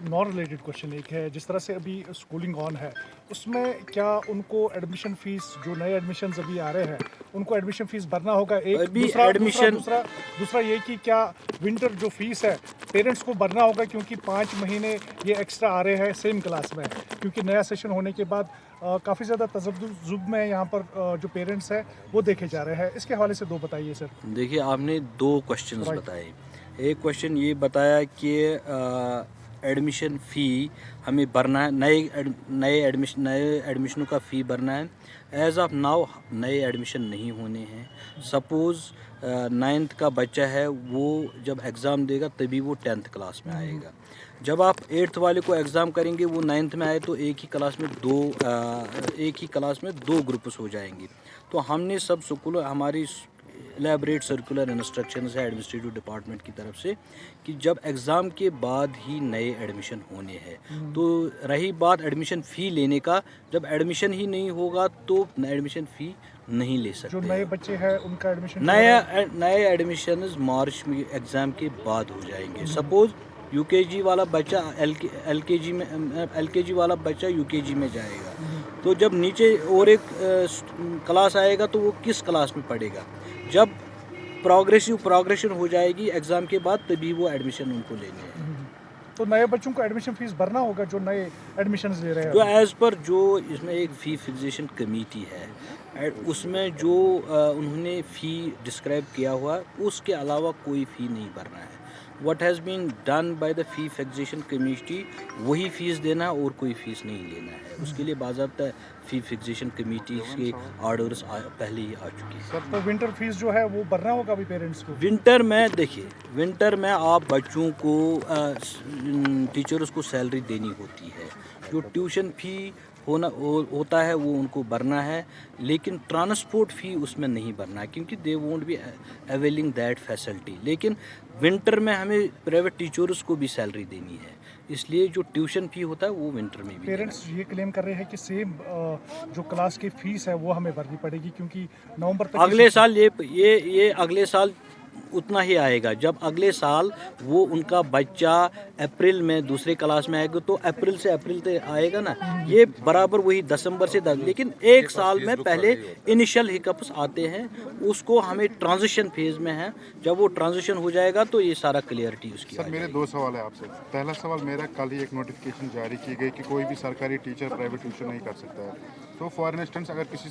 Non related question एक है, जिस तरह से अभी स्कूलिंग ऑन है, उसमें क्या उनको एडमिशन फीस, जो नए एडमिशन्स अभी आ रहे हैं, उनको एडमिशन फीस भरना होगा? एक अभी दूसरा दूसरा एडमिशन दूसरा दूसरा ये कि क्या विंटर जो फीस है पेरेंट्स को भरना होगा, क्योंकि 5 महीने ये एक्स्ट्रा आ रहे हैं सेम क्लास में, क्योंकि नया सेशन होने के बाद काफ़ी ज़्यादा तज़ब्ज़ुब में यहाँ पर जो पेरेंट्स हैं वो देखे जा रहे हैं। इसके हवाले से दो बताइए सर। देखिए, आपने दो क्वेश्चंस Right. बताए। एक क्वेश्चन ये बताया कि एडमिशन फ़ी हमें भरना है, नए एडमिशनों का फ़ी भरना है। एज़ ऑफ नाउ नए एडमिशन नहीं होने हैं। सपोज़ 9th का बच्चा है, वो जब एग्ज़ाम देगा तभी वो 10th क्लास में आएगा। जब आप 8th वाले को एग्ज़ाम करेंगे, वो 9th में आए तो एक ही क्लास में दो ग्रुप्स हो जाएंगे। तो हमने सब स्कूलों, हमारी एलैबोरेट सर्कुलर इंस्ट्रक्शंस है एडमिनिस्ट्रेटिव डिपार्टमेंट की तरफ से कि जब एग्ज़ाम के बाद ही नए एडमिशन होने हैं। तो रही बात एडमिशन फ़ी लेने का, जब एडमिशन ही नहीं होगा तो एडमिशन फ़ी नहीं ले सकते। जो नए बच्चे हैं उनका एडमिशन नए एडमिशन मार्च में एग्ज़ाम के बाद हो जाएंगे। सपोज़ यूकेजी वाला बच्चा एलकेजी वाला बच्चा यूकेजी में जाएगा, तो जब नीचे और एक क्लास आएगा तो वो किस क्लास में पढ़ेगा? जब प्रोग्रेशन हो जाएगी एग्ज़ाम के बाद, तभी वो एडमिशन उनको लेने हैं। तो नए बच्चों को एडमिशन फीस भरना होगा जो नए एडमिशन्स ले रहे हैं। जो एज़ पर जो इसमें एक फ़ी फिक्सेशन कमेटी है, उसमें जो उन्होंने फ़ी डिस्क्राइब किया हुआ, उसके अलावा कोई फ़ी नहीं भरना है। What has been done by the fee fixation committee, वही फ़ीस देना और कोई फ़ीस नहीं लेना है। उसके लिए बाज़ाब्ता फ़ी फिक्सेशन कमेटी के ऑर्डर्स पहले ही आ चुके हैं। सर, तो विंटर फीस जो है वो भरना होगा अभी पेरेंट्स को? विंटर में देखिए, विंटर में आप बच्चों को टीचर्स को सैलरी देनी होती है। जो ट्यूशन फ़ी होता है वो उनको भरना है, लेकिन ट्रांसपोर्ट फ़ी उसमें नहीं भरना है, क्योंकि they won't be availing that facility. लेकिन विंटर में हमें प्राइवेट टीचर्स को भी सैलरी देनी है, इसलिए जो ट्यूशन फ़ी होता है वो विंटर में भी। पेरेंट्स ये क्लेम कर रहे हैं कि सेम जो क्लास की फीस है वो हमें भरनी पड़ेगी, क्योंकि नवंबर तक अगले साल ये अगले साल उतना ही आएगा। जब अगले साल वो उनका बच्चा अप्रैल में दूसरे क्लास में आएगा, तो अप्रैल से अप्रैल तक आएगा ना, ये बराबर वही दिसंबर से 10। लेकिन एक साल में पहले इनिशियल हिकअप्स आते हैं, उसको हमें ट्रांजिशन फेज में है। जब वो ट्रांजिशन हो जाएगा तो ये सारा क्लियरिटी उसकी। सर, मेरे दो सवाल है आपसे। पहला सवाल मेरा, कल ही एक नोटिफिकेशन जारी की गई कि कोई भी सरकारी टीचर प्राइवेट ट्यूशन नहीं कर सकता है। तो फॉर इंस्टेंस अगर किसी